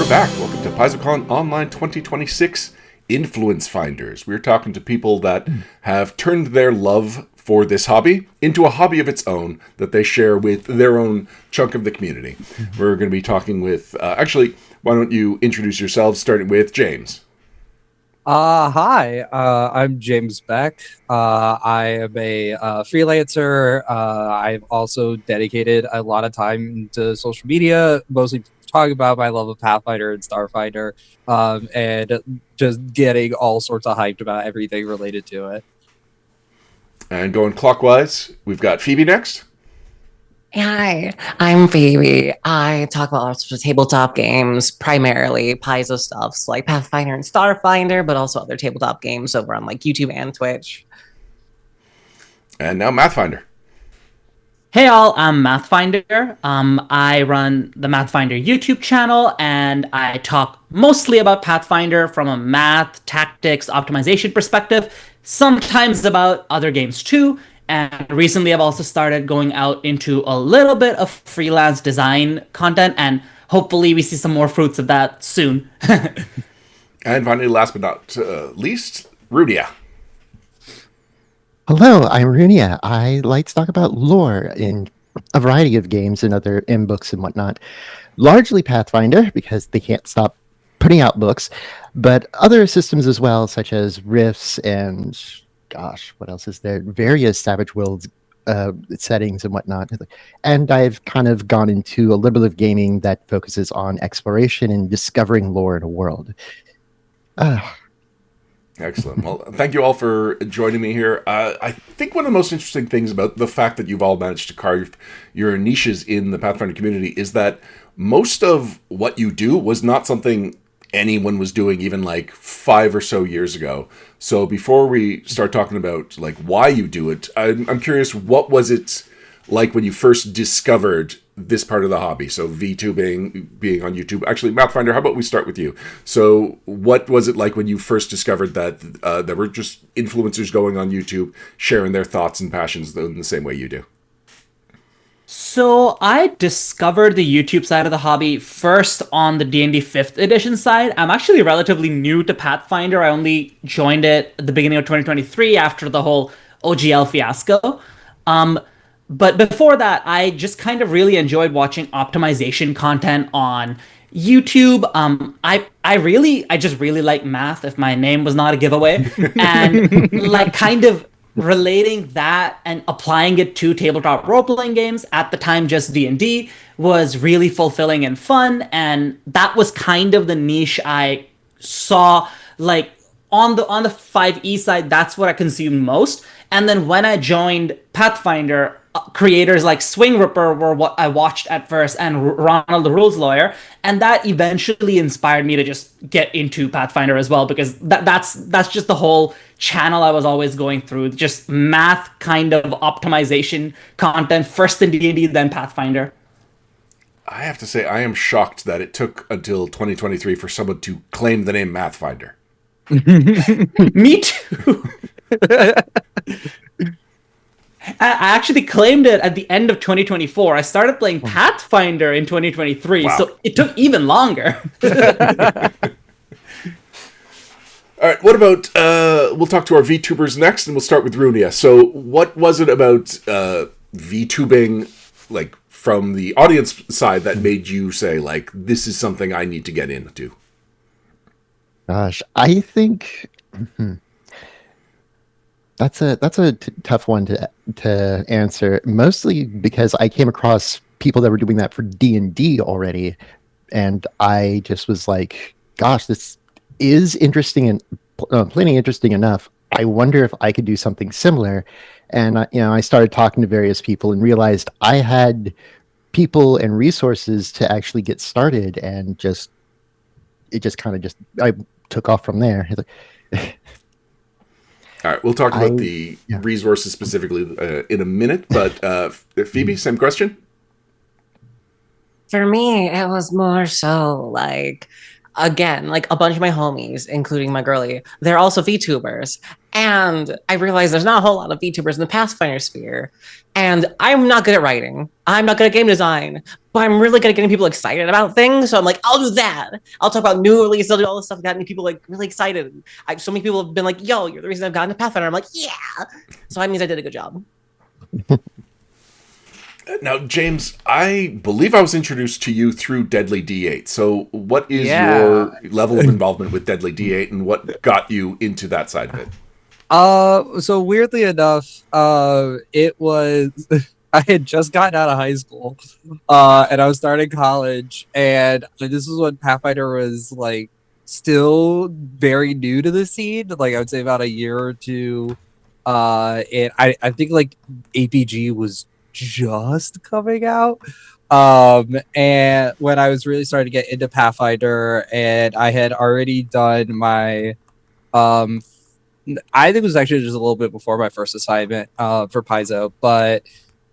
we're back. Welcome to PaizoCon Online 2026 Influence Finders. We're talking to people that have turned their love for this hobby into a hobby of its own that they share with their own chunk of the community. We're going to be talking with, actually, why don't you introduce yourselves, starting with James? Hi, I'm James Beck. I am a freelancer. I've also dedicated a lot of time to social media, mostly talking about my love of Pathfinder and Starfinder, and just getting all sorts of hyped about everything related to it. And going clockwise, we've got Phoebe next. Hi, I'm Phoebe. I talk about lots of tabletop games, primarily Paizo stuffs like Pathfinder and Starfinder, but also other tabletop games over on like YouTube and Twitch. And now Mathfinder. Hey all, I'm Mathfinder. I run the Mathfinder YouTube channel, and I talk mostly about Pathfinder from a math, tactics, optimization perspective, sometimes about other games too. And recently I've also started going out into a little bit of freelance design content, and hopefully we see some more fruits of that soon. And finally, last but not least, Runia. Hello, I'm Runia. I like to talk about lore in a variety of games and other in books and whatnot. Largely Pathfinder, because they can't stop putting out books, but other systems as well, such as Rifts and, gosh, what else is there? Various Savage Worlds settings and whatnot. And I've kind of gone into a little bit of gaming that focuses on exploration and discovering lore in a world. Excellent. Well, thank you all for joining me here. I think one of the most interesting things about the fact that you've all managed to carve your niches in the Pathfinder community is that most of what you do was not something anyone was doing even like 5 or so years ago. So before we start talking about like why you do it, I'm curious, what was it like when you first discovered this part of the hobby? So VTubing, being on YouTube. Actually, Mathfinder, how about we start with you? So what was it like when you first discovered that there were just influencers going on YouTube, sharing their thoughts and passions in the same way you do? So I discovered the YouTube side of the hobby first on the D&D 5th edition side. I'm actually relatively new to Pathfinder. I only joined it at the beginning of 2023 after the whole OGL fiasco. But before that, I just kind of really enjoyed watching optimization content on YouTube. I just really like math, if my name was not a giveaway, and like kind of relating that and applying it to tabletop role-playing games, at the time just D&D, was really fulfilling and fun. And that was kind of the niche I saw, like on the 5e side. That's what I consumed most. And then when I joined Pathfinder, creators like Swing Ripper were what I watched at first, and Ronald the Rules Lawyer, and that eventually inspired me to just get into Pathfinder as well, because that's just the whole channel I was always going through, just math kind of optimization content, first in D&D, then Pathfinder. I have to say, I am shocked that it took until 2023 for someone to claim the name Mathfinder. Me too. I actually claimed it at the end of 2024. I started playing Pathfinder in 2023, Wow. so it took even longer. All right, what about, we'll talk to our VTubers next, and we'll start with Runia. So what was it about VTubing, like, from the audience side that made you say, like, this is something I need to get into? Gosh, I think that's a tough one to answer. Mostly because I came across people that were doing that for D&D already, and I just was like, "Gosh, this is interesting and plenty interesting enough. I wonder if I could do something similar." And I started talking to various people and realized I had people and resources to actually get started, and it just kind of I took off from there. All right, we'll talk about the resources specifically in a minute, but Phoebe, same question? For me, it was more so like, again, like a bunch of my homies, including my girlie, they're also VTubers. And I realized there's not a whole lot of VTubers in the Pathfinder sphere. And I'm not good at writing. I'm not good at game design. but I'm really good at getting people excited about things. So I'm like, I'll do that. I'll talk about new release. I'll do all this stuff that got me people like really excited. So many people have been like, yo, you're the reason I've gotten to Pathfinder. I'm like, yeah. So that means I did a good job. Now, James, I believe I was introduced to you through Deadly D8. So what is your level of involvement with Deadly D8 and what got you into that side of it? So weirdly enough, it was I had just gotten out of high school, and I was starting college, and this is when Pathfinder was like still very new to the scene. Like I would say about a year or two. And I think like APG was just coming out. And when I was really starting to get into Pathfinder, and I had already done my I think it was actually just a little bit before my first assignment for Paizo, but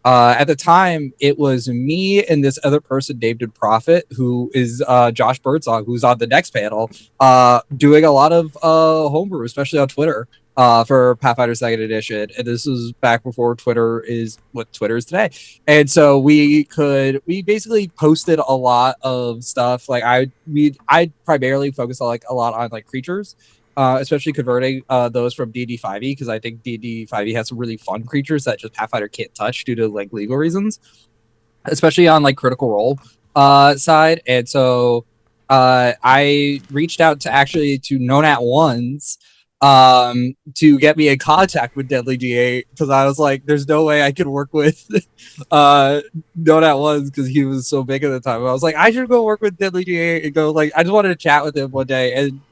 at the time it was me and this other person named Prophet, who is Josh Birdsong, who's on the next panel, doing a lot of homebrew, especially on Twitter, for Pathfinder Second Edition. And this was back before Twitter is what Twitter is today. And so we basically posted a lot of stuff. Like I primarily focused on like a lot on like creatures. Especially converting those from D&D 5e, because I think D&D 5e has some really fun creatures that just Pathfinder can't touch due to like legal reasons, especially on like Critical Role side. And so I reached out to Known at Ones to get me in contact with Deadly D8, because I was like, there's no way I could work with Known at Ones, because he was so big at the time. I was like, I should go work with Deadly D8 and go, like, I just wanted to chat with him one day. And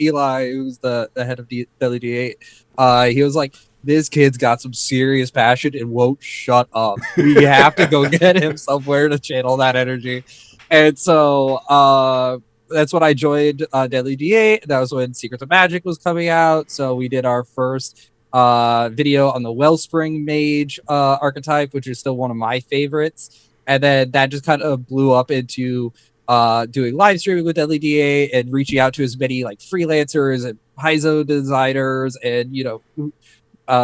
Eli, who's the head of Deadly D8, he was like, this kid's got some serious passion and won't shut up. We have to go get him somewhere to channel that energy. And so that's when I joined Deadly D8. That was when Secrets of Magic was coming out. So we did our first video on the Wellspring Mage archetype, which is still one of my favorites. And then that just kind of blew up into doing live streaming with Deadly D8 and reaching out to as many like freelancers and Paizo designers and, you know,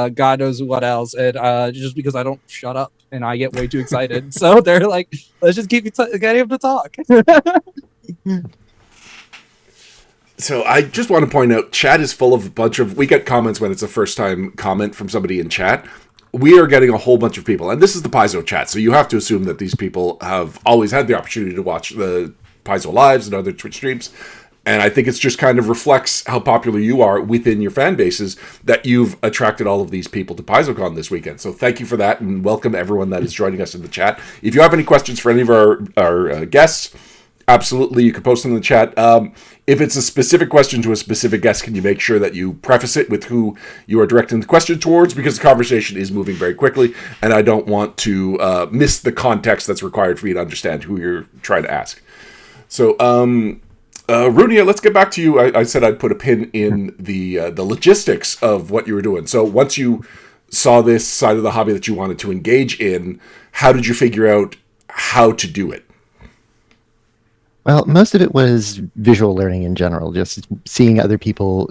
God knows what else. And just because I don't shut up and I get way too excited. So they're like, let's just keep getting him to talk. So I just want to point out, chat is full of a bunch of, we get comments when it's a first time comment from somebody in chat. We are getting a whole bunch of people, and this is the Paizo chat, so you have to assume that these people have always had the opportunity to watch the Paizo lives and other Twitch streams, and I think it's just kind of reflects how popular you are within your fan bases that you've attracted all of these people to PaizoCon this weekend. So thank you for that, and welcome everyone that is joining us in the chat. If you have any questions for any of our guests, absolutely, you can post them in the chat. If it's a specific question to a specific guest, can you make sure that you preface it with who you are directing the question towards? Because the conversation is moving very quickly, and I don't want to miss the context that's required for you to understand who you're trying to ask. So, Runia, let's get back to you. I said I'd put a pin in the logistics of what you were doing. So once you saw this side of the hobby that you wanted to engage in, how did you figure out how to do it? Well, most of it was visual learning in general, just seeing other people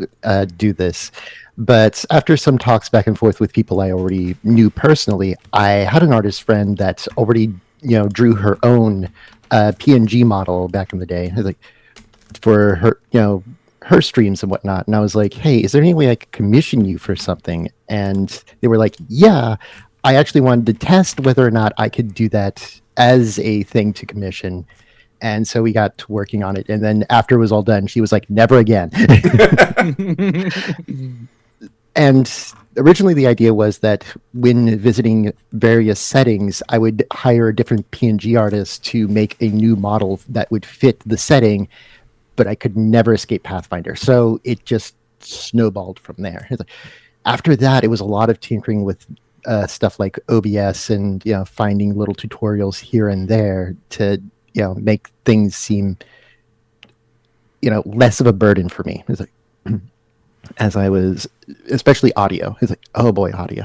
do this. But after some talks back and forth with people I already knew personally, I had an artist friend that already, drew her own PNG model back in the day, like for her, her streams and whatnot. And I was like, hey, is there any way I could commission you for something? And they were like, yeah. I actually wanted to test whether or not I could do that as a thing to commission. And so we got to working on it. And then after it was all done, she was like, never again. And originally the idea was that when visiting various settings, I would hire a different PNG artist to make a new model that would fit the setting, but I could never escape Pathfinder. So it just snowballed from there. After that, it was a lot of tinkering with stuff like OBS and, finding little tutorials here and there to make things seem, less of a burden for me. It's like, as I was, especially audio. It's like, oh boy, audio.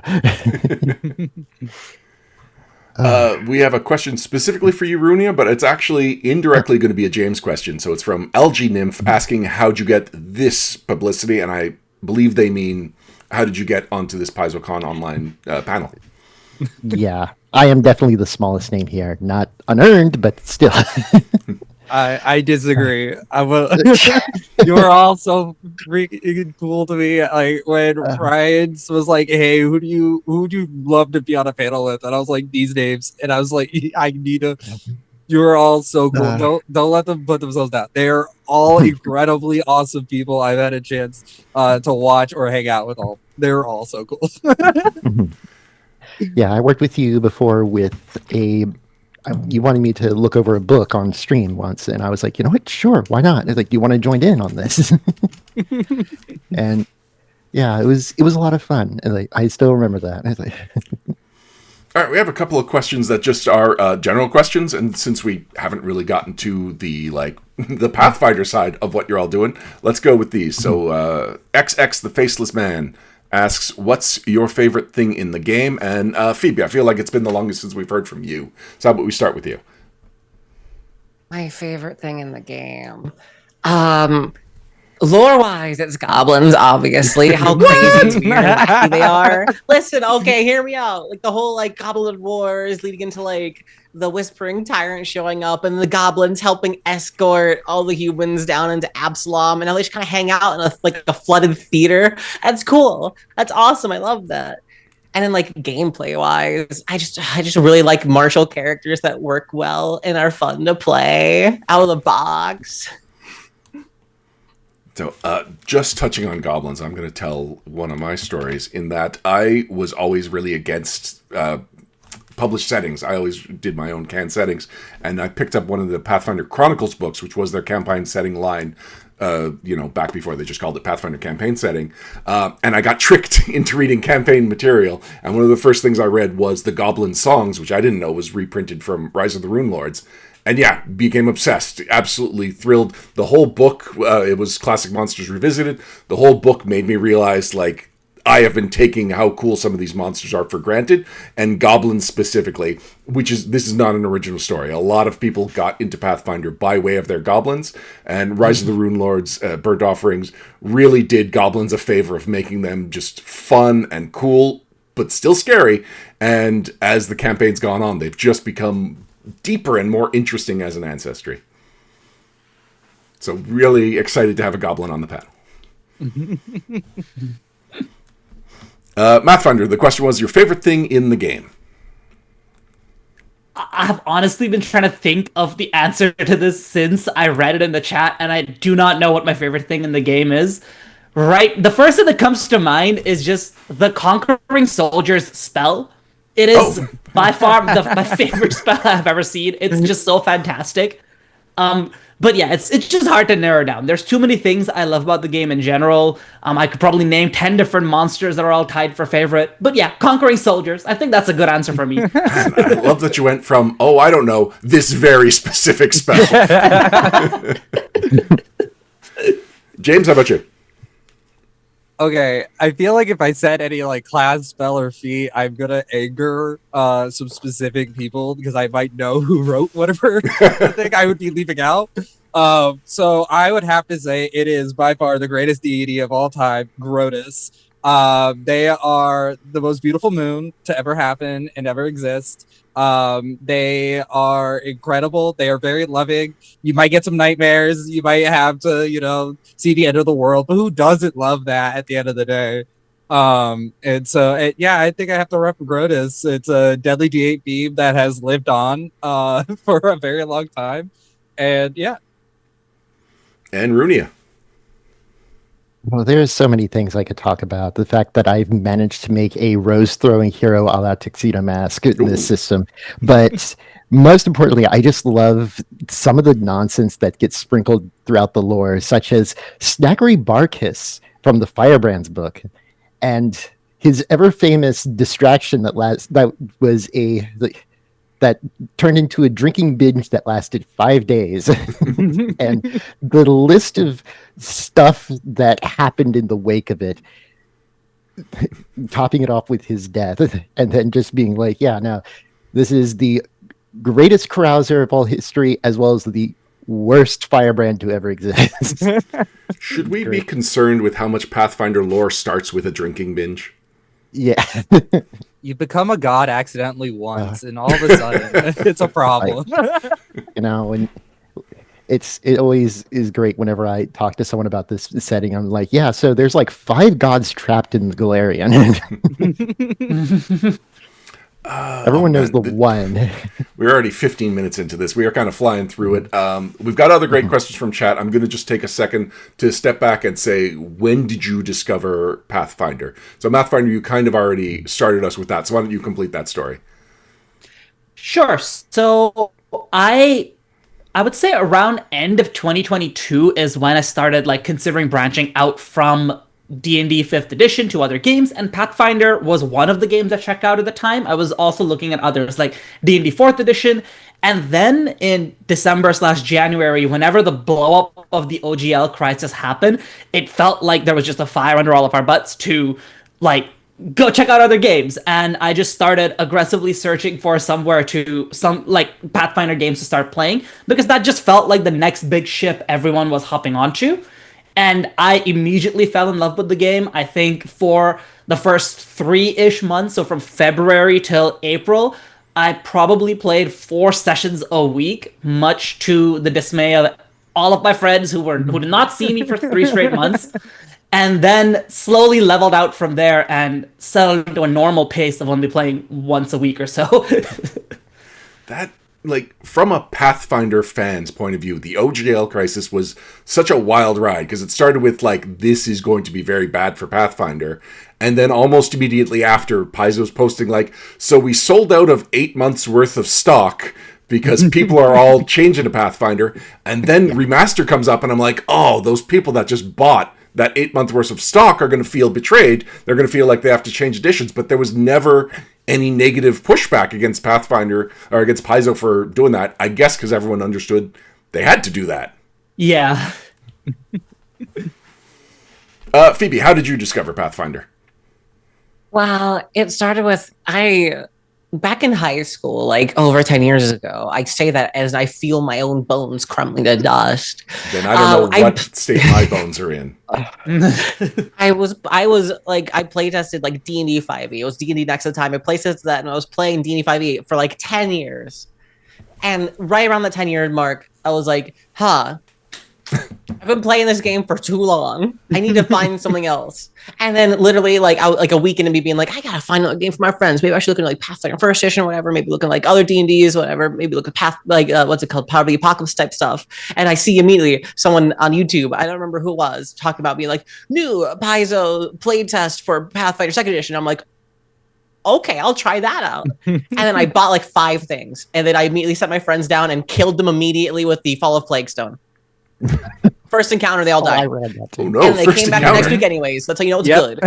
We have a question specifically for you, Runia, but it's actually indirectly going to be a James question. So it's from LG Nymph asking, how'd you get this publicity? And I believe they mean, how did you get onto this PaizoCon online panel? Yeah. I am definitely the smallest name here. Not unearned, but still. I disagree. I will. You are all so freaking cool to me. Like when Ryan was like, "Hey, who would you love to be on a panel with?" And I was like, "These names," and I was like, "I need to." You are all so cool. Don't let them put themselves down. They're all incredibly awesome people. I've had a chance to watch or hang out with all. They're all so cool. Yeah, I worked with you before with you wanted me to look over a book on stream once, and I was like, you know what? Sure, why not? It's like, do you want to join in on this? And yeah, it was a lot of fun, and like I still remember that. I was like, All right, we have a couple of questions that just are general questions, and since we haven't really gotten to the the Pathfinder side of what you're all doing, let's go with these. So, XX the Faceless Man asks, "What's your favorite thing in the game?" And Phoebe, I feel like it's been the longest since we've heard from you. So, how about we start with you? My favorite thing in the game. Lore-wise, it's goblins, obviously. How crazy and weird and wacky they are. Listen, okay, hear me out. Like the whole like goblin wars leading into like the whispering tyrant showing up and the goblins helping escort all the humans down into Absalom, and now they just kind of hang out in a flooded theater. That's cool. That's awesome. I love that. And then like gameplay wise, I just really like martial characters that work well and are fun to play out of the box. So, just touching on goblins, I'm going to tell one of my stories in that I was always really against published settings. I always did my own canned settings, and I picked up one of the Pathfinder Chronicles books, which was their campaign setting line, back before they just called it Pathfinder campaign setting, and I got tricked into reading campaign material, and one of the first things I read was the Goblin Songs, which I didn't know was reprinted from Rise of the Rune Lords. And yeah, became obsessed, absolutely thrilled. The whole book, it was Classic Monsters Revisited. The whole book made me realize, like, I have been taking how cool some of these monsters are for granted, and goblins specifically, this is not an original story. A lot of people got into Pathfinder by way of their goblins, and Rise of the Rune Lords, Burnt Offerings, really did goblins a favor of making them just fun and cool, but still scary. And as the campaign's gone on, they've just become deeper and more interesting as an ancestry. So really excited to have a goblin on the panel. Mathfinder, the question was your favorite thing in the game. I've honestly been trying to think of the answer to this since I read it in the chat, and I do not know what my favorite thing in the game is. Right, the first thing that comes to mind is just the Conquering Soldiers spell. It is by far my favorite spell I've ever seen. It's just so fantastic. But yeah, it's just hard to narrow down. There's too many things I love about the game in general. I could probably name 10 different monsters that are all tied for favorite. But yeah, Conquering Soldiers. I think that's a good answer for me. I love that you went from, I don't know, this very specific spell. James, how about you? Okay, I feel like if I said any like class, spell, or feat, I'm gonna anger some specific people because I might know who wrote whatever thing I would be leaving out. So I would have to say it is by far the greatest deity of all time, Grotus. They are the most beautiful moon to ever happen and ever exist. They are incredible. They are very loving. You might get some nightmares. You might have to, see the end of the world, but who doesn't love that at the end of the day? And so, I think I have to rep Grotus. It's a deadly D8 beam that has lived on for a very long time. And yeah. And Runia. Well, there's so many things I could talk about. The fact that I've managed to make a rose-throwing hero a la Tuxedo Mask in this system. But most importantly, I just love some of the nonsense that gets sprinkled throughout the lore, such as Snackery Barkiss from the Firebrand's book, and his ever-famous distraction that turned into a drinking binge that lasted 5 days. And the list of stuff that happened in the wake of it, topping it off with his death, and then just being like, yeah, no, this is the greatest carouser of all history, as well as the worst firebrand to ever exist. Should we be concerned with how much Pathfinder lore starts with a drinking binge? Yeah. You become a god accidentally once, and all of a sudden, it's a problem. And it always is great whenever I talk to someone about this setting. I'm like, yeah, so there's like 5 gods trapped in the Galarian. Everyone knows the one. We're already 15 minutes into this. We are kind of flying through it. We've got other great questions from chat. I'm going to just take a second to step back and say, when did you discover Pathfinder? So Mathfinder, you kind of already started us with that. So why don't you complete that story? Sure. So I would say around end of 2022 is when I started like considering branching out from D&D 5th edition to other games, and Pathfinder was one of the games I checked out at the time. I was also looking at others like D&D 4th edition, and then in December/January, whenever the blow up of the OGL crisis happened, it felt like there was just a fire under all of our butts to like go check out other games, and I just started aggressively searching for some like Pathfinder games to start playing, because that just felt like the next big ship everyone was hopping onto. And I immediately fell in love with the game. I think for the first 3-ish months, so from February till April, I probably played 4 sessions a week, much to the dismay of all of my friends who did not see me for 3 straight months. And then slowly leveled out from there and settled into a normal pace of only playing once a week or so. That, like, from a Pathfinder fan's point of view, the OGL crisis was such a wild ride, because it started with, like, this is going to be very bad for Pathfinder. And then almost immediately after, Paizo's posting, like, so we sold out of 8 months worth of stock because people are all changing to Pathfinder. And then Remaster comes up, and I'm like, oh, those people that just bought that 8 month worth of stock are going to feel betrayed. They're going to feel like they have to change editions. But there was never any negative pushback against Pathfinder or against Paizo for doing that. I guess because everyone understood they had to do that. Yeah. Phoebe, how did you discover Pathfinder? Well, it started with back in high school, like over 10 years ago. I say that as I feel my own bones crumbling to dust. Then I don't know what state my bones are in. I was like, I play tested like D&D 5e. It was D&D next at the time. I play tested that, and I was playing D&D 5e for like 10 years. And right around the 10-year mark, I was like, I've been playing this game for too long. I need to find something else. And then literally like a week into me being like, I gotta find another game for my friends. Maybe I should look into like Pathfinder First Edition or whatever. Maybe look at like other D&Ds, whatever. Maybe look at what's it called? Power of the Apocalypse type stuff. And I see immediately someone on YouTube, I don't remember who it was, talking about being like, new Paizo playtest for Pathfinder Second Edition. I'm like, okay, I'll try that out. And then I bought like 5 things. And then I immediately set my friends down and killed them immediately with the Fall of Plaguestone. First encounter, they all died. I read that too. Oh no! And they first came back encounter. next week anyways. That's how you know it's Yep.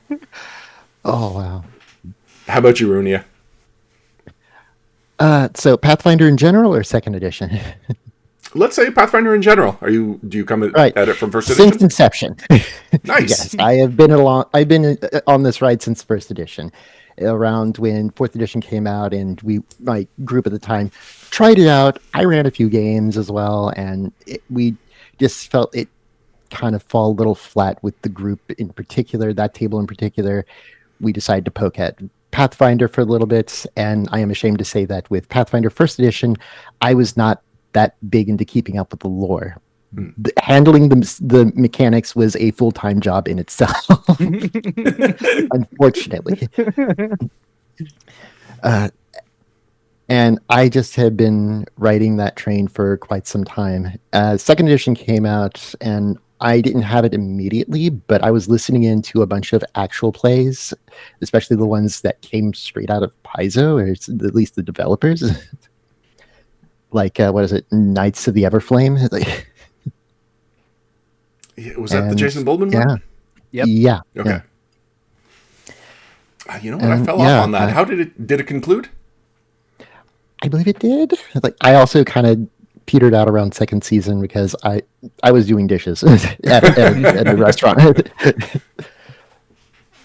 good. Oh, wow. How about you, Runia? So Pathfinder in general or second edition? Let's say Pathfinder in general. Do you come at it from first Since edition? inception. Nice. Yes, I've been on this ride since first edition. Around when 4th edition came out, and my group at the time tried it out. I ran a few games as well, and we just felt it kind of fall a little flat with the group in particular, that table in particular. We decided to poke at Pathfinder for a little bit, and I am ashamed to say that with Pathfinder First Edition, I was not that big into keeping up with the lore. Handling the mechanics was a full-time job in itself, unfortunately. And I just had been riding that train for quite some time. Second edition came out, and I didn't have it immediately, but I was listening into a bunch of actual plays, especially the ones that came straight out of Paizo, or at least the developers. Like, what is it? Knights of the Everflame? Was that the Jason Bullman one? Yep. Yeah. Okay. You know what? I fell off on that. How did it conclude? I believe it did. Like, I also kind of petered out around second season because I was doing dishes at a restaurant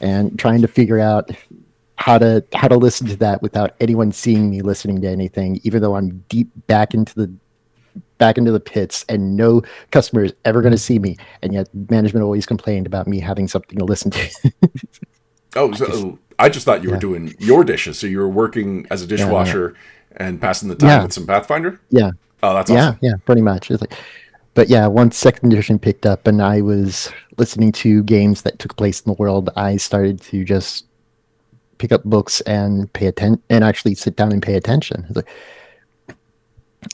and trying to figure out how to listen to that without anyone seeing me listening to anything, even though I'm deep back into the pits and no customer is ever going to see me, and yet management always complained about me having something to listen to. Oh, so I just thought you were Yeah. doing your dishes. So you were working as a dishwasher and passing the time Yeah. with some Pathfinder? Yeah. Oh, that's awesome. Yeah, pretty much. It's like, but yeah, once second edition picked up and I was listening to games that took place in the world, I started to just pick up books and pay attention and actually sit down and pay attention. It's like,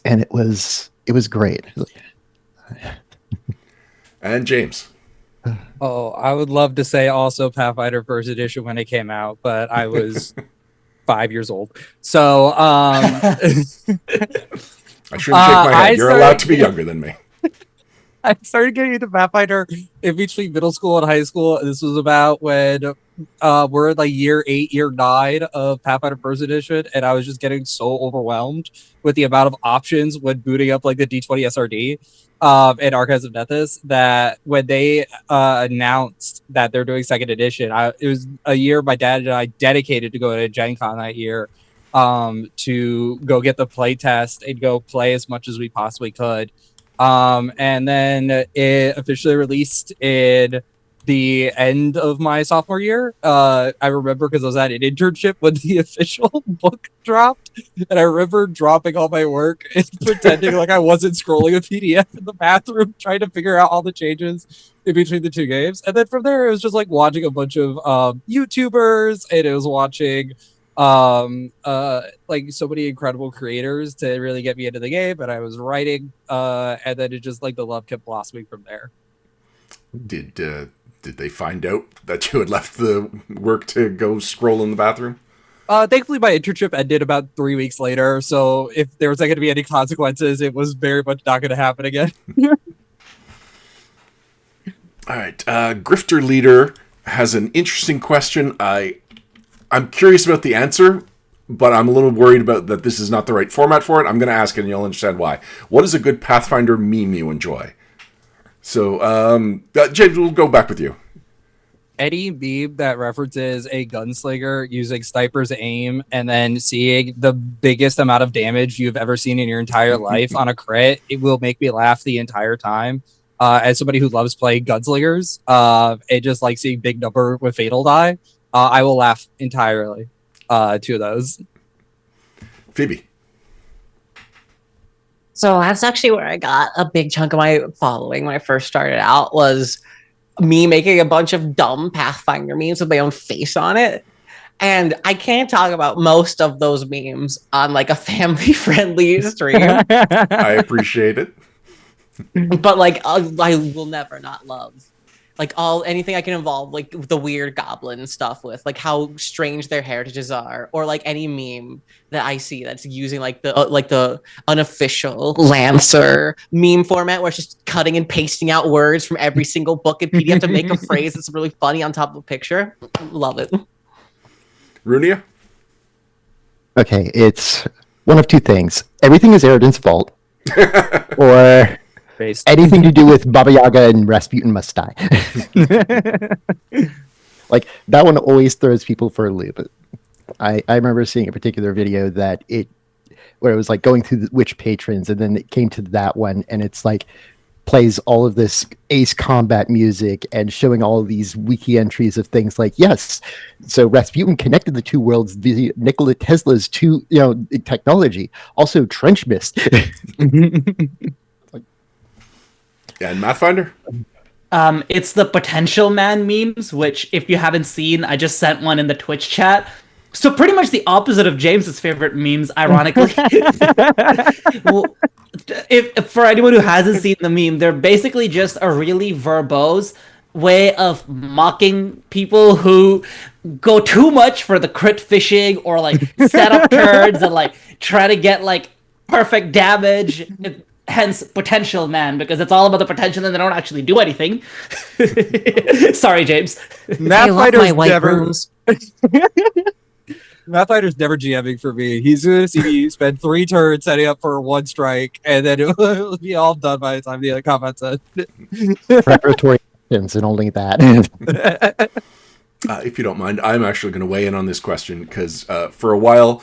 and it was great. It's like, And James. Oh, I would love to say also Pathfinder First Edition when it came out, but I was 5 years old. So I shouldn't shake my head. You're allowed to be younger than me. I started getting into Pathfinder in between middle school and high school. This was about when we're in like year 8, year 9 of Pathfinder First Edition, and I was just getting so overwhelmed with the amount of options when booting up like the D20 SRD and Archives of Nethys that when they announced that they're doing second edition, it was a year my dad and I dedicated to go to Gen Con that year to go get the play test and go play as much as we possibly could. And then it officially released in the end of my sophomore year. I remember because I was at an internship when the official book dropped, and I remember dropping all my work and pretending like I wasn't scrolling a PDF in the bathroom, trying to figure out all the changes in between the two games. And then from there, it was just like watching a bunch of YouTubers, and it was watching like so many incredible creators to really get me into the game, and I was writing and then it just like the love kept blossoming from there. Did they find out that you had left the work to go scroll in the bathroom? Thankfully my internship ended about 3 weeks later, so if there was not going to be any consequences, it was very much not going to happen again. All right, Grifter Leader has an interesting question. I'm curious about the answer, but I'm a little worried about that this is not the right format for it. I'm going to ask it, and you'll understand why. What is a good Pathfinder meme you enjoy? So, James, we'll go back with you. Any meme that references a gunslinger using sniper's aim and then seeing the biggest amount of damage you've ever seen in your entire life on a crit, it will make me laugh the entire time. As somebody who loves playing gunslingers, and just like seeing big number with fatal die, I will laugh entirely to those. Phoebe. So that's actually where I got a big chunk of my following when I first started out, was me making a bunch of dumb Pathfinder memes with my own face on it. And I can't talk about most of those memes on like a family-friendly stream. I appreciate it. But like I will never not love like anything I can involve like the weird goblin stuff with, like how strange their heritages are, or like any meme that I see that's using like the unofficial Lancer meme format where it's just cutting and pasting out words from every single book and PDF to make a phrase that's really funny on top of a picture. Love it. Runia? okay, it's one of two things. Everything is Eridan's fault, or Based. anything to do with Baba Yaga and Rasputin must die. Like, that one always throws people for a loop. I remember seeing a particular video where it was like going through the witch patrons, and then it came to that one, and it's like plays all of this Ace Combat music and showing all of these wiki entries of things like, yes, so Rasputin connected the two worlds via Nikola Tesla's technology. Also, trench mist. And Mathfinder? It's the potential man memes, which if you haven't seen, I just sent one in the Twitch chat. So pretty much the opposite of James's favorite memes, ironically. Well, if for anyone who hasn't seen the meme, they're basically just a really verbose way of mocking people who go too much for the crit fishing or like set up turns and like try to get like perfect damage. Hence potential man, because it's all about the potential and they don't actually do anything. Sorry, James. Mathfinder's never GMing for me. He's gonna see me spend 3 turns setting up for 1 strike, and then it'll be all done by the time the other combat's end. Preparatory actions and only that. If you don't mind, I'm actually going to weigh in on this question because for a while,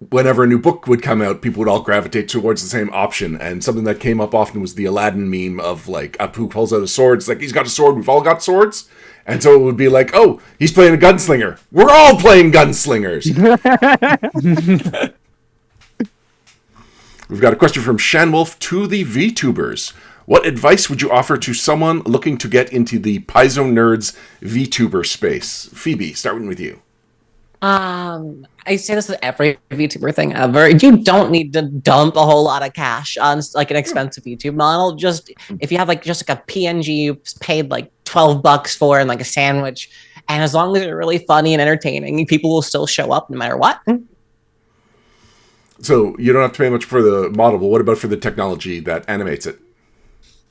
whenever a new book would come out, people would all gravitate towards the same option. And something that came up often was the Aladdin meme of like Apu pulls out a sword. It's like, he's got a sword. We've all got swords. And so it would be like, oh, he's playing a gunslinger. We're all playing gunslingers. We've got a question from Shanwolf to the VTubers. What advice would you offer to someone looking to get into the Paizo Nerds VTuber space? Phoebe, starting with you. I say this with every VTuber thing ever. You don't need to dump a whole lot of cash on like an expensive YouTube model. Just if you have like just like a PNG you paid like $12 for and like a sandwich, and as long as they're really funny and entertaining, people will still show up no matter what. So you don't have to pay much for the model, but what about for the technology that animates it?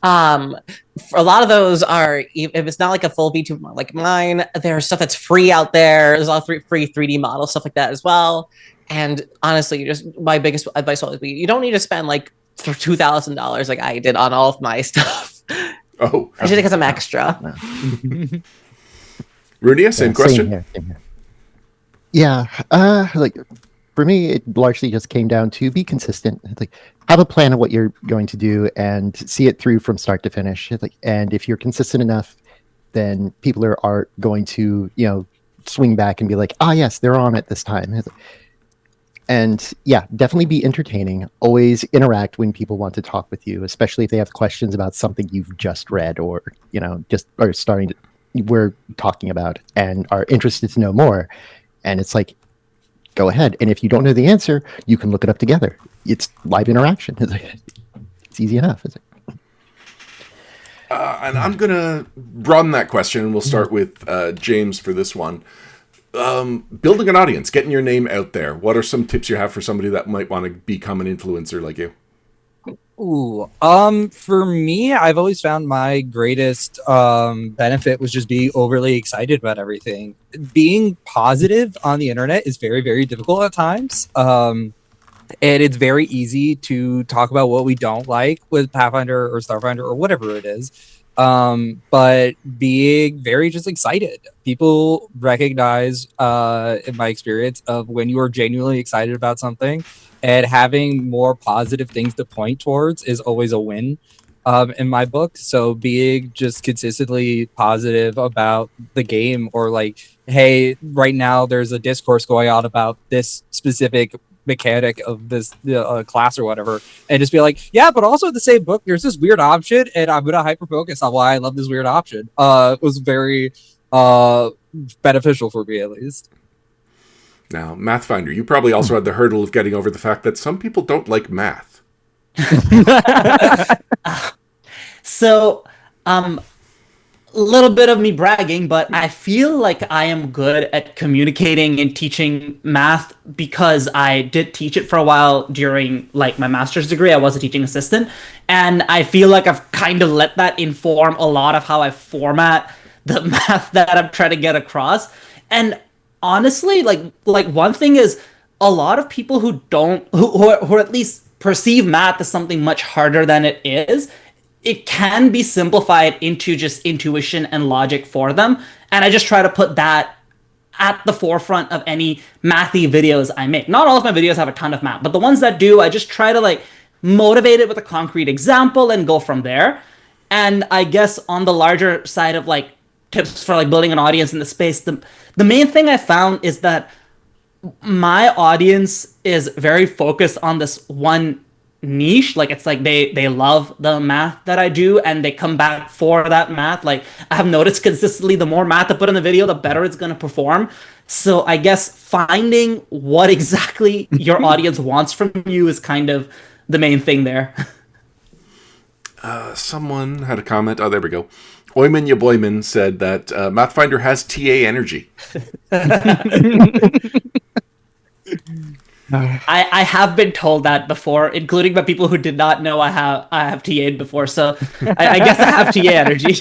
For a lot of those are, if it's not like a full VTuber model like mine, there's stuff that's free out there. There's all free 3D models, stuff like that as well. And honestly, my biggest advice will always be, you don't need to spend like $2,000 like I did on all of my stuff. Oh, I should take some extra. Runia, same question. Same here. Yeah, like for me, it largely just came down to be consistent. Like, have a plan of what you're going to do and see it through from start to finish. Like, and if you're consistent enough, then people are going to, swing back and be like, ah, yes, they're on it this time. And yeah, definitely be entertaining. Always interact when people want to talk with you, especially if they have questions about something you've just read or, just are we're talking about and are interested to know more. And it's like, go ahead. And if you don't know the answer, you can look it up together. It's live interaction. It's easy enough. And I'm going to broaden that question, and we'll start with James for this one. Building an audience, getting your name out there. What are some tips you have for somebody that might want to become an influencer like you? Ooh, for me, I've always found my greatest benefit was just being overly excited about everything. Being positive on the internet is very, very difficult at times. And it's very easy to talk about what we don't like with Pathfinder or Starfinder or whatever it is. But being very just excited. People recognize, in my experience, of when you are genuinely excited about something. And having more positive things to point towards is always a win in my book. So being just consistently positive about the game, or like, hey, right now there's a discourse going on about this specific mechanic of this class or whatever, and just be like, yeah, but also in the same book there's this weird option, and I'm gonna hyper focus on why I love this weird option. Was very beneficial for me, at least. Now, Mathfinder, you probably also had the hurdle of getting over the fact that some people don't like math. So, a little bit of me bragging, but I feel like I am good at communicating and teaching math because I did teach it for a while during like my master's degree. I was a teaching assistant, and I feel like I've kind of let that inform a lot of how I format the math that I'm trying to get across. And honestly, like one thing is, a lot of people who at least perceive math as something much harder than it is, it can be simplified into just intuition and logic for them. And I just try to put that at the forefront of any mathy videos I make. Not all of my videos have a ton of math, but the ones that do, I just try to like motivate it with a concrete example and go from there. And I guess on the larger side of like tips for like building an audience in the space, the main thing I found is that my audience is very focused on this one niche. Like, it's like they love the math that I do, and they come back for that math. Like, I have noticed consistently, the more math I put in the video, the better it's going to perform. So I guess finding what exactly your audience wants from you is kind of the main thing there. Someone had a comment. Oh, there we go. Oyman Yaboyman said that Mathfinder has TA energy. I have been told that before, including by people who did not know I have TA'd before. So I guess I have TA energy.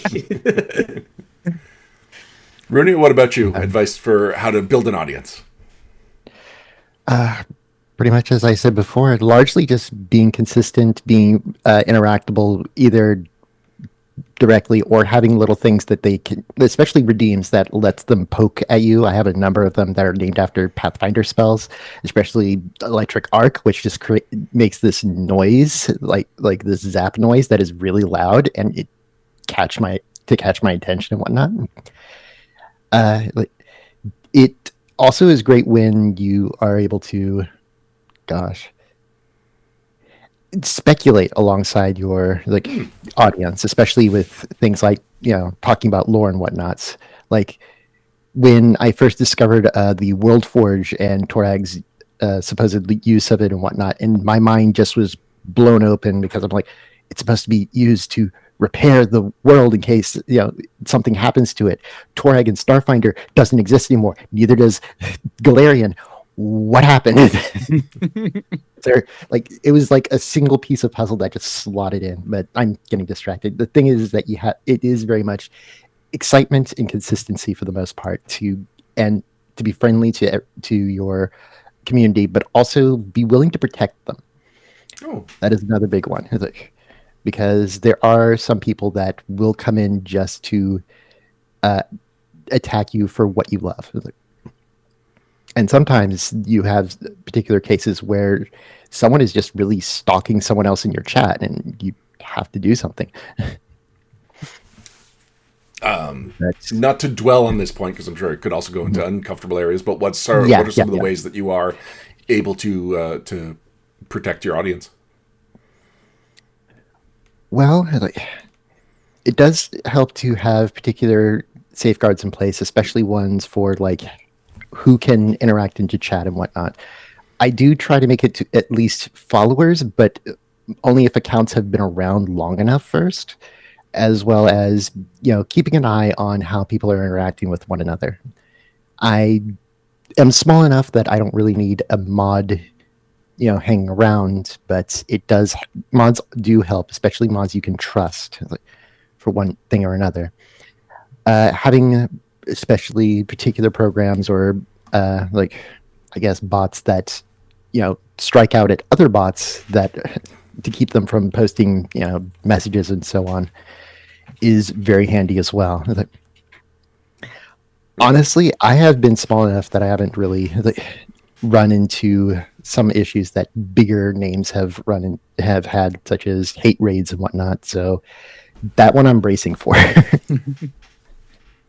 Runia, what about you? Advice for how to build an audience? Pretty much as I said before, largely just being consistent, being interactable, either directly or having little things that they can, especially redeems, that lets them poke at you. I have a number of them that are named after Pathfinder spells, especially Electric Arc, which just makes this noise, like this zap noise that is really loud, and it catch my attention and whatnot. Like it also is great when you are able to, gosh, speculate alongside your audience, especially with things like talking about lore and whatnots. Like when I first discovered the World Forge and Torag's supposed use of it and whatnot, and my mind just was blown open because I'm like, it's supposed to be used to repair the world in case something happens to it. Torag and Starfinder doesn't exist anymore. Neither does Galarian. What happened? There, like it was like a single piece of puzzle that just slotted in. But I'm getting distracted. The thing is that it is very much excitement and consistency for the most part and to be friendly to your community, but also be willing to protect them. Oh, that is another big one. Because there are some people that will come in just to attack you for what you love. And sometimes you have particular cases where someone is just really stalking someone else in your chat and you have to do something. Not to dwell on this point, because I'm sure it could also go into uncomfortable areas, but what are some of the ways that you are able to protect your audience? Well, it does help to have particular safeguards in place, especially ones for who can interact into chat and whatnot. I do try to make it to at least followers, but only if accounts have been around long enough first, as well as keeping an eye on how people are interacting with one another. I am small enough that I don't really need a mod hanging around, but mods do help, especially mods you can trust for one thing or another. Having especially particular programs or I guess bots that strike out at other bots that to keep them from posting messages and so on is very handy as well. Honestly, I have been small enough that I haven't really run into some issues that bigger names have had, such as hate raids and whatnot. So that one I'm bracing for.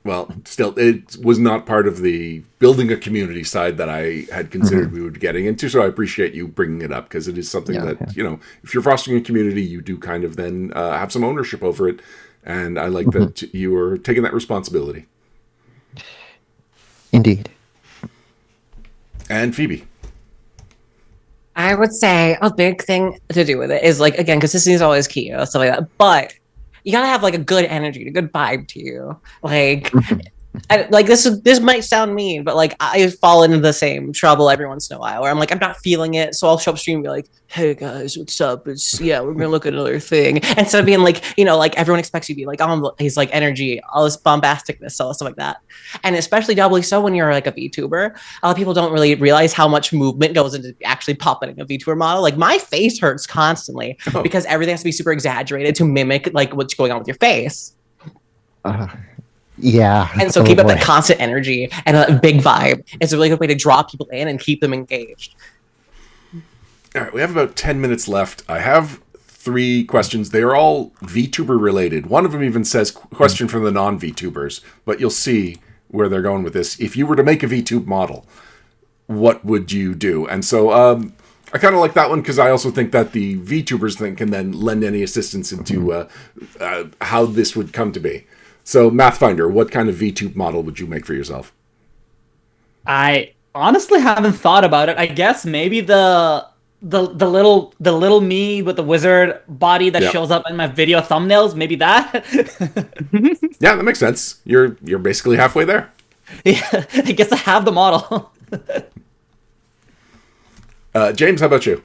Well, still, it was not part of the building a community side that I had considered we would be getting into. So I appreciate you bringing it up, because it is something that, if you're fostering a community, you do kind of then have some ownership over it. And I like that you are taking that responsibility. Indeed. And Phoebe. I would say a big thing to do with it is again, consistency is always key, stuff like that. But you gotta have a good energy, a good vibe to you. This might sound mean, but I fall into the same trouble every once in a while where I'm I'm not feeling it, so I'll show up stream and be like, hey guys, what's up? We're gonna look at another thing. Instead of being everyone expects you to be he's energy, all this bombasticness, all this stuff like that. And especially doubly so when you're a VTuber. A lot of people don't really realize how much movement goes into actually puppeting a VTuber model. My face hurts constantly because everything has to be super exaggerated to mimic what's going on with your face. Yeah. And so keep up that constant energy and a big vibe. It's a really good way to draw people in and keep them engaged. All right, we have about 10 minutes left. I have 3 questions. They are all VTuber related. One of them even says question from the non-VTubers, but you'll see where they're going with this. If you were to make a VTube model, what would you do? And so I kind of like that one, because I also think that the VTubers can then lend any assistance into how this would come to be. So, Mathfinder, what kind of VTube model would you make for yourself? I honestly haven't thought about it. I guess maybe the little me with the wizard body that shows up in my video thumbnails. Maybe that. Yeah, that makes sense. You're basically halfway there. Yeah, I guess I have the model. James, how about you?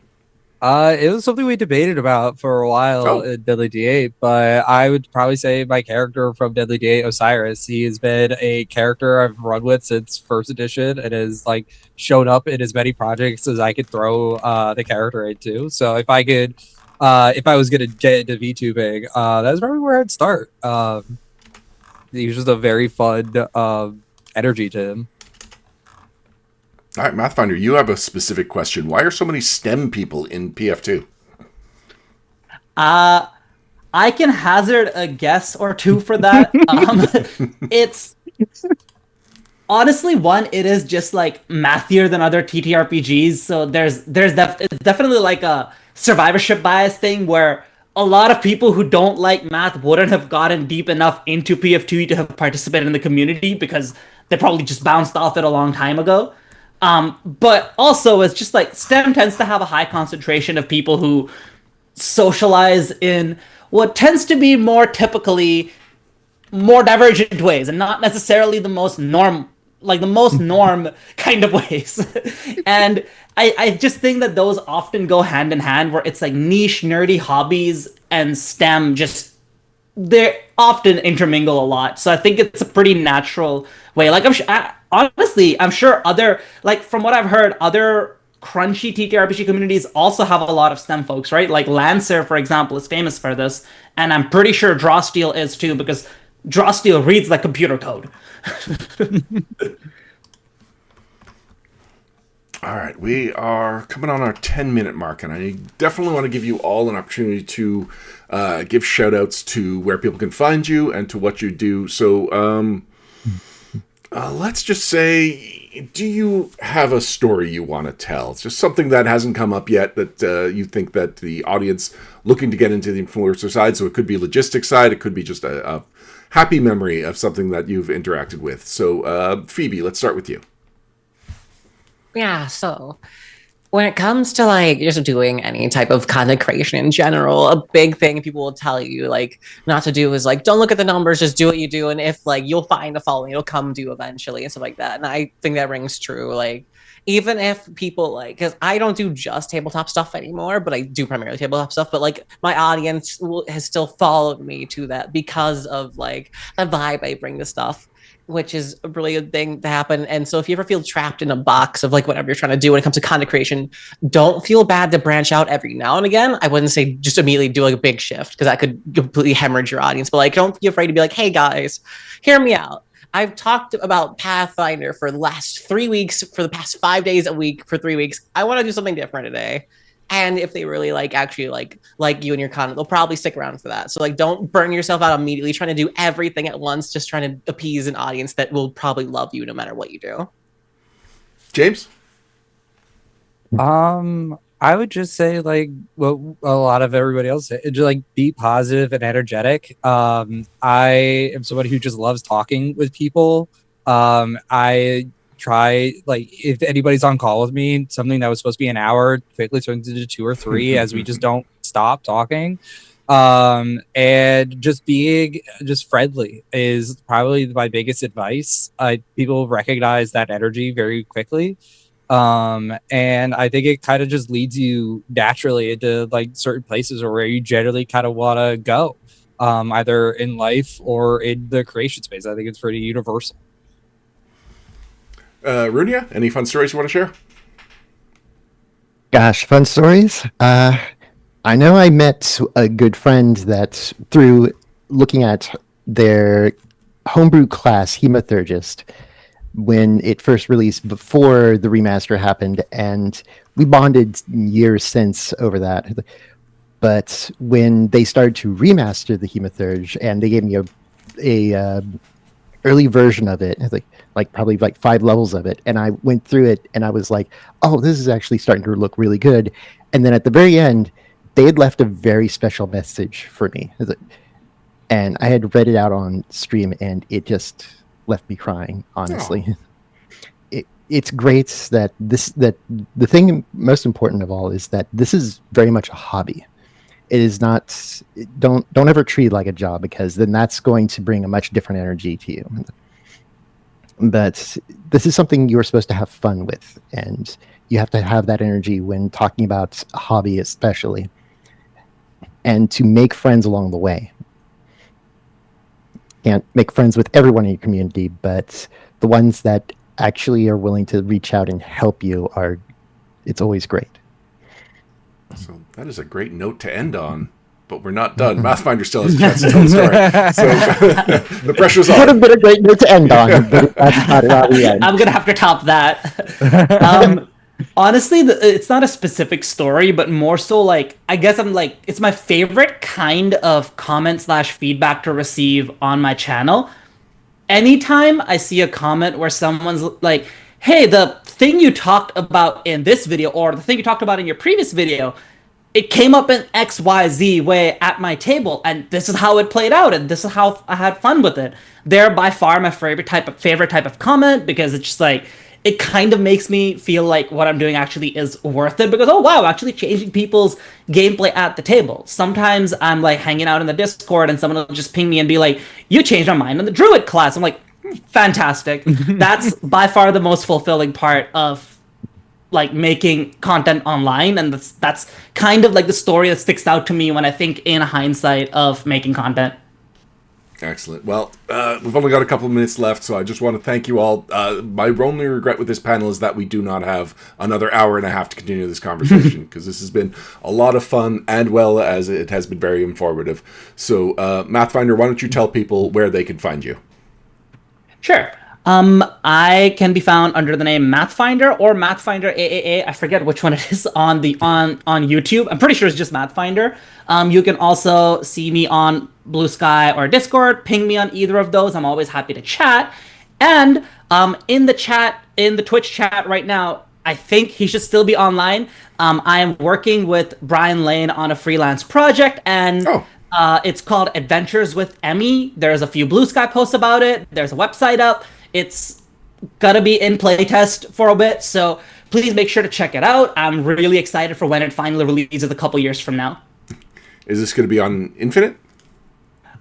It was something we debated about for a while in Deadly D8, but I would probably say my character from Deadly D8, Osiris. He has been a character I've run with since first edition and has shown up in as many projects as I could throw the character into. So if I could, if I was gonna get into VTubing, that's probably where I'd start. He was just a very fun energy to him. All right, Mathfinder, you have a specific question. Why are so many STEM people in PF2? I can hazard a guess or two for that. It's honestly, one, it is just like mathier than other TTRPGs. So it's definitely like a survivorship bias thing where a lot of people who don't like math wouldn't have gotten deep enough into PF2E to have participated in the community because they probably just bounced off it a long time ago. But also, it's just like STEM tends to have a high concentration of people who socialize in what tends to be more typically more divergent ways and not necessarily the most norm kind of ways. And I just think that those often go hand in hand where it's like niche nerdy hobbies and STEM just they often intermingle a lot. So I think it's a pretty natural way. Like honestly, I'm sure other like from what I've heard, other crunchy TTRPG communities also have a lot of STEM folks, right? Like Lancer, for example, is famous for this, and I'm pretty sure Drawsteel is too because Drawsteel reads like computer code. All right, we are coming on our 10-minute mark, and I definitely want to give you all an opportunity to give shout-outs to where people can find you and to what you do. So let's just say, do you have a story you want to tell? It's just something that hasn't come up yet that you think that the audience looking to get into the influencer side, so it could be logistics side, it could be just a happy memory of something that you've interacted with. So Phoebe, let's start with you. Yeah, so when it comes to like just doing any type of content creation in general, a big thing people will tell you like not to do is like don't look at the numbers, just do what you do, and if like you'll find a following, it'll come to you eventually and stuff like that. And I think that rings true. Like even if people like, because I don't do just tabletop stuff anymore, but I do primarily tabletop stuff. But like my audience has still followed me to that because of like the vibe I bring to stuff, which is a really good thing to happen. And so if you ever feel trapped in a box of like whatever you're trying to do when it comes to content creation, don't feel bad to branch out every now and again. I wouldn't say just immediately do like a big shift because that could completely hemorrhage your audience. But like, don't be afraid to be like, hey guys, hear me out. I've talked about Pathfinder for the last 3 weeks, for the past 5 days a week for 3 weeks. I want to do something different today. And if they really like actually like you and your content, they'll probably stick around for that. So like don't burn yourself out immediately trying to do everything at once, just trying to appease an audience that will probably love you no matter what you do. James? I would just say like what a lot of everybody else said, just like be positive and energetic. I am somebody who just loves talking with people. I try like if anybody's on call with me, something that was supposed to be an hour quickly turns into 2 or 3 as we just don't stop talking. And just being just friendly is probably my biggest advice. People recognize that energy very quickly. And I think it kind of just leads you naturally into like certain places or where you generally kind of want to go, either in life or in the creation space. I think it's pretty universal. Runia, any fun stories you want to share? Gosh, fun stories. I know I met a good friend that through looking at their homebrew class, Hemathergist, when it first released before the remaster happened, and we bonded years since over that. But when they started to remaster the Hematherge, and they gave me a early version of it, like probably like 5 levels of it, and I went through it, and I was like, "Oh, this is actually starting to look really good." And then at the very end, they had left a very special message for me, and I had read it out on stream, and it just left me crying, honestly. Oh. It's great that the thing most important of all is that this is very much a hobby. It is not, don't ever treat it like a job, because then that's going to bring a much different energy to you. But this is something you're supposed to have fun with, and you have to have that energy when talking about a hobby, especially, and to make friends along the way. Can't make friends with everyone in your community, but the ones that actually are willing to reach out and help you it's always great. So that is a great note to end on, but we're not done. Mathfinder still has a chance to tell the story. So the pressure's on. Would have been a great note to end on, but I'm going to have to top that. Honestly, it's not a specific story, but more so like, I guess I'm like, it's my favorite kind of comment/feedback to receive on my channel. anytime I see a comment where someone's like, hey, the thing you talked about in this video or the thing you talked about in your previous video, it came up in XYZ way at my table, and this is how it played out, and this is how I had fun with it. They're by far my favorite type of comment, because it's just like, it kind of makes me feel like what I'm doing actually is worth it, because, oh wow, actually changing people's gameplay at the table. Sometimes I'm like hanging out in the Discord and someone will just ping me and be like, you changed my mind on the Druid class. I'm like, fantastic. That's by far the most fulfilling part of like making content online, and that's kind of like the story that sticks out to me when I think in hindsight of making content. Excellent. Well, we've only got a couple of minutes left, so I just want to thank you all. My only regret with this panel is that we do not have another hour and a half to continue this conversation, because this has been a lot of fun, and well as it has been very informative. So, Mathfinder, why don't you tell people where they can find you? Sure. I can be found under the name Mathfinder or Mathfinder AAA. I forget which one it is on YouTube. I'm pretty sure it's just Mathfinder. You can also see me on Blue Sky or Discord. Ping me on either of those. I'm always happy to chat. And in the Twitch chat right now, I think he should still be online. I am working with Brian Lane on a freelance project, and it's called Adventures with Emmy. There's a few Blue Sky posts about it. There's a website up. It's gonna be in playtest for a bit, so please make sure to check it out. I'm really excited for when it finally releases a couple years from now. Is this going to be on Infinite?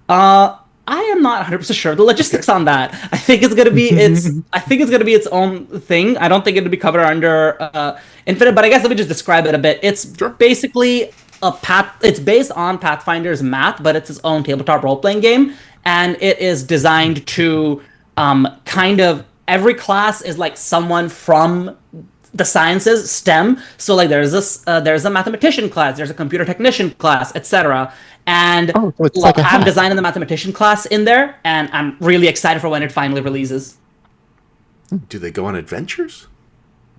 I am not 100% sure the logistics on that. I think it's gonna be its own thing. I don't think it'll be covered under Infinite, but I guess let me just describe it a bit. It's basically it's based on Pathfinder's Math, but it's its own tabletop role-playing game, and it is designed to kind of, every class is like someone from the sciences, STEM. So like there's a mathematician class, there's a computer technician class, etc. And so it's like I'm designing the mathematician class in there, and I'm really excited for when it finally releases. Do they go on adventures?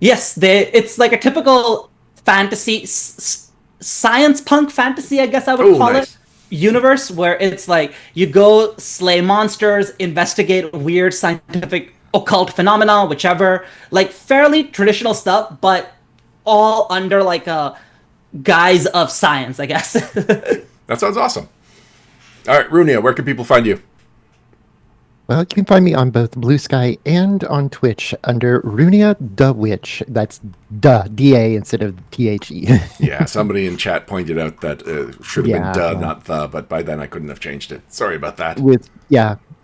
Yes, it's like a typical fantasy, science punk fantasy, I guess I would call it, universe, where it's like you go slay monsters, investigate weird scientific occult phenomena, whichever, like fairly traditional stuff, but all under like a guise of science, I guess. That sounds awesome. All right, Runia, where can people find you? Well, you can find me on both Blue Sky and on Twitch under Runia da Witch. That's D-A instead of T-H-E. Yeah, somebody in chat pointed out that should have been duh, not the, but by then I couldn't have changed it. Sorry about that.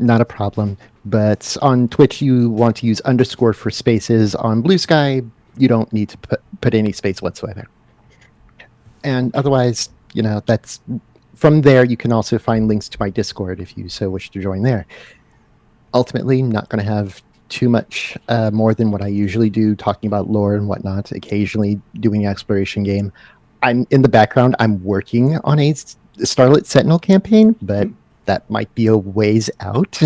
Not a problem. But on Twitch, you want to use underscore for spaces. On Blue Sky, you don't need to put any space whatsoever. And otherwise, that's from there. You can also find links to my Discord if you so wish to join there. Ultimately, not going to have too much more than what I usually do, talking about lore and whatnot, occasionally doing an exploration game. I'm in the background, I'm working on a Starlit Sentinel campaign, but that might be a ways out.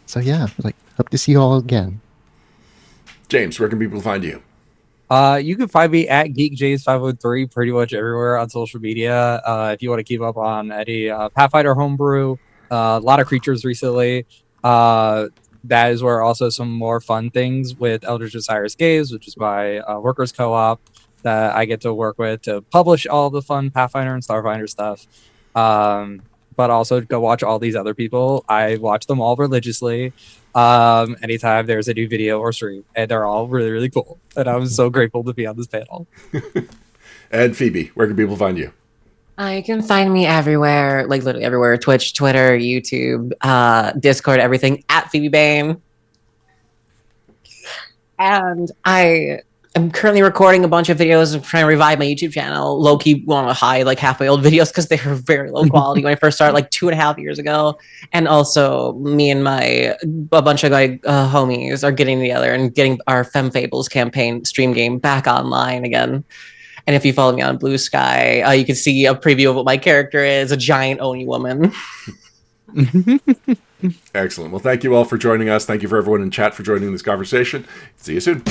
So yeah, hope to see you all again. James, where can people find you? You can find me at GeekJames503 pretty much everywhere on social media. If you want to keep up on any Pathfinder homebrew, a lot of creatures recently. That is where also some more fun things with Eldritch Osiris Games, which is my workers co-op that I get to work with to publish all the fun Pathfinder and Starfinder stuff. But also go watch all these other people. I watch them all religiously. Anytime there's a new video or stream, and they're all really, really cool. And I'm so grateful to be on this panel. And Phoebe, where can people find you? You can find me everywhere, like literally everywhere: Twitch, Twitter, YouTube, Discord, everything at Phoebe Bane. And I'm currently recording a bunch of videos and trying to revive my YouTube channel. Low-key want to hide like half my old videos because they were very low quality when I first started like 2.5 years ago. And also me and a bunch of homies are getting together and getting our Femme Fables campaign stream game back online again. And if you follow me on Blue Sky, you can see a preview of what my character is, a giant Oni woman. Excellent. Well, thank you all for joining us. Thank you for everyone in chat for joining this conversation. See you soon.